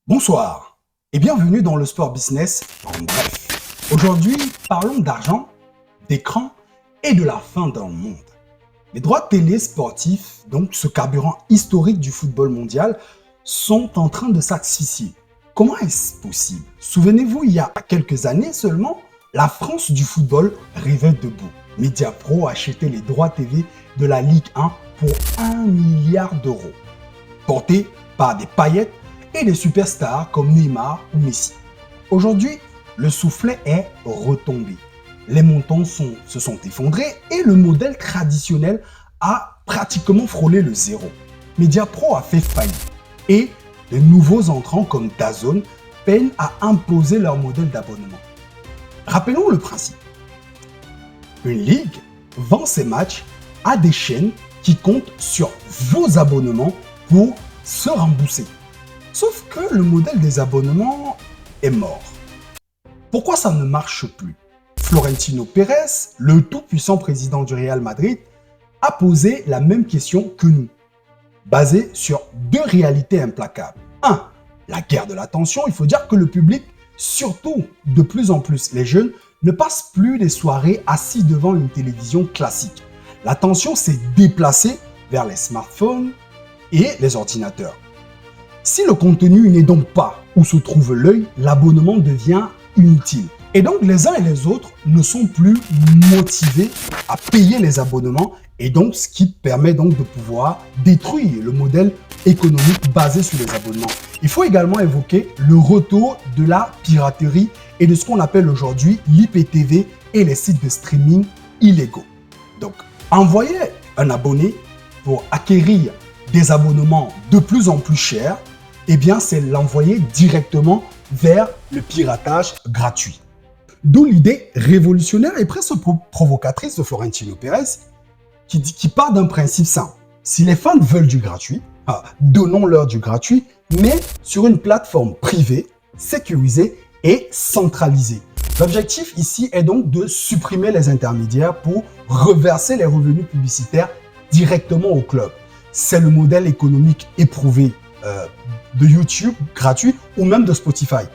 Bonsoir et bienvenue dans le sport business en bref. Aujourd'hui, parlons d'argent, d'écran et de la fin d'un monde. Les droits télé sportifs, donc ce carburant historique du football mondial, sont en train de s'asphyxier. Comment est-ce possible? Souvenez-vous, il y a quelques années seulement, la France du football rêvait debout. Mediapro achetait les droits TV de la Ligue 1 pour 1 milliard d'euros, portés par des paillettes et des superstars comme Neymar ou Messi. Aujourd'hui, le soufflet est retombé. Les montants se sont effondrés et le modèle traditionnel a pratiquement frôlé le zéro. Mediapro a fait faillite et de nouveaux entrants comme DAZN peinent à imposer leur modèle d'abonnement. Rappelons le principe. Une ligue vend ses matchs à des chaînes qui comptent sur vos abonnements pour se rembourser. Sauf que le modèle des abonnements est mort. Pourquoi ça ne marche plus? Florentino Pérez, le tout-puissant président du Real Madrid, a posé la même question que nous, basée sur deux réalités implacables. 1. La guerre de l'attention. Il faut dire que le public, surtout de plus en plus les jeunes, ne passe plus des soirées assis devant une télévision classique. L'attention s'est déplacée vers les smartphones et les ordinateurs. Si le contenu n'est donc pas où se trouve l'œil, l'abonnement devient inutile. Et donc les uns et les autres ne sont plus motivés à payer les abonnements et donc ce qui permet donc de pouvoir détruire le modèle économique basé sur les abonnements. Il faut également évoquer le retour de la piraterie et de ce qu'on appelle aujourd'hui l'IPTV et les sites de streaming illégaux. Donc envoyer un abonné pour acquérir des abonnements de plus en plus chers, eh bien, c'est l'envoyer directement vers le piratage gratuit. D'où l'idée révolutionnaire et presque provocatrice de Florentino Pérez qui part d'un principe simple. Si les fans veulent du gratuit, donnons-leur du gratuit, mais sur une plateforme privée, sécurisée et centralisée. L'objectif ici est donc de supprimer les intermédiaires pour reverser les revenus publicitaires directement au club. C'est le modèle économique éprouvé de YouTube gratuit ou même de Spotify.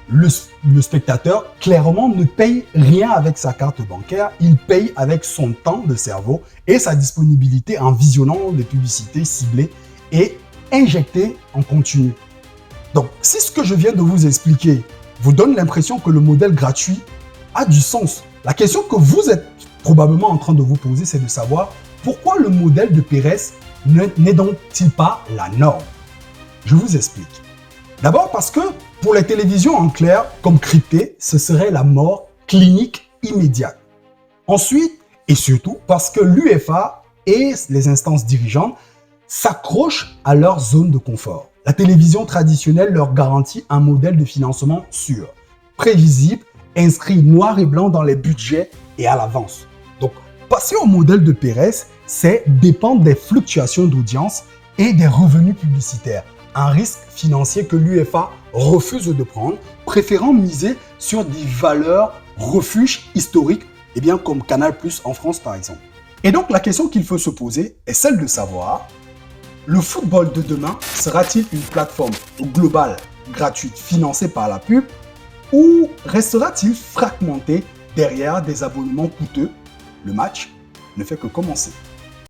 Le spectateur, clairement, ne paye rien avec sa carte bancaire, il paye avec son temps de cerveau et sa disponibilité en visionnant les publicités ciblées et injectées en continu. Donc, si ce que je viens de vous expliquer vous donne l'impression que le modèle gratuit a du sens, la question que vous êtes probablement en train de vous poser, c'est de savoir pourquoi le modèle de Pérez n'est donc-il pas la norme? Je vous explique. D'abord parce que pour les télévisions en clair, comme cryptées, ce serait la mort clinique immédiate. Ensuite, et surtout, parce que l'UEFA et les instances dirigeantes s'accrochent à leur zone de confort. La télévision traditionnelle leur garantit un modèle de financement sûr, prévisible, inscrit noir et blanc dans les budgets et à l'avance. Donc, passer au modèle de Pérez, c'est dépendre des fluctuations d'audience et des revenus publicitaires. Un risque financier que l'UEFA refuse de prendre, préférant miser sur des valeurs refuges historiques, comme Canal+ en France par exemple. Et donc la question qu'il faut se poser est celle de savoir, le football de demain sera-t-il une plateforme globale, gratuite, financée par la pub, ou restera-t-il fragmenté derrière des abonnements coûteux? Le match ne fait que commencer.